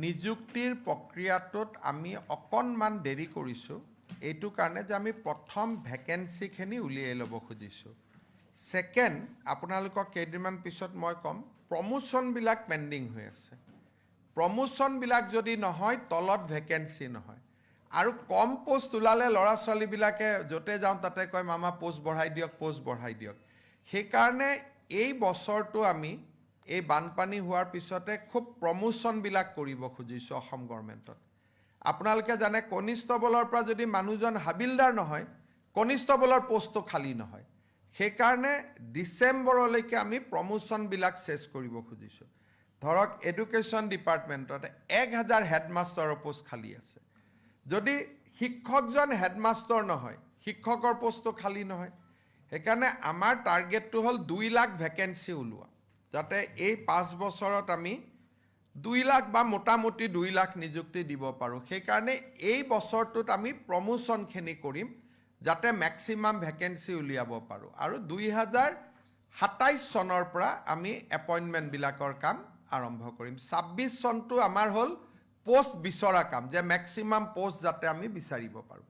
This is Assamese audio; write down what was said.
নিযুক্তিৰ প্ৰক্ৰিয়াটোত আমি অকণমান দেৰি কৰিছোঁ এইটো কাৰণে যে আমি প্ৰথম ভেকেন্সিখিনি উলিয়াই ল'ব খুজিছোঁ সেকেন্ড আপোনালোকক কেইদিনমান পিছত মই ক'ম প্ৰমোশনবিলাক পেন্ডিং হৈ আছে প্ৰমোশনবিলাক যদি নহয় তলত ভেকেন্সি নহয় আৰু কম পোষ্ট ওলালে ল'ৰা ছোৱালীবিলাকে য'তে যাওঁ তাতে কয় মামা পোষ্ট বঢ়াই দিয়ক সেইকাৰণে এই বছৰটো আমি এই বানপানী হোৱাৰ পিছতে খুব প্ৰমোশনবিলাক কৰিব খুজিছোঁ অসম গভৰ্ণমেণ্টত আপোনালোকে জানে কনিষ্টবলৰ পৰা যদি মানুহজন হাবিলদাৰ নহয় কনিষ্টবলৰ পোষ্টটো খালী নহয় সেইকাৰণে ডিসেম্বৰলৈকে আমি প্ৰমোশনবিলাক শেষ কৰিব খুজিছোঁ ধৰক এডুকেশ্যন ডিপাৰ্টমেণ্টত 1000 হেডমাষ্টাৰৰ পোষ্ট খালী আছে যদি শিক্ষকজন হেডমাষ্টাৰ নহয় শিক্ষকৰ পোষ্টটো খালী নহয় সেইকাৰণে আমাৰ টাৰ্গেটটো হ'ল 2 লাখ ভেকেন্সি ওলোৱা যাতে এই 5 বছৰত আমি 2 লাখ বা মোটামুটি 2 লাখ নিযুক্তি দিব পাৰোঁ সেইকাৰণে এই বছৰটোত আমি প্ৰমোশনখিনি কৰিম যাতে ম্যাক্সিমাম ভেকেন্সি উলিয়াব পাৰোঁ আৰু 2027 চনৰ পৰা আমি এপইন্টমেন্ট বিলাকৰ কাম আৰম্ভ কৰিম 26 চনটো আমাৰ হ'ল পোষ্ট বিচৰা কাম যে ম্যাক্সিমাম পোষ্ট যাতে আমি বিচাৰিব পাৰোঁ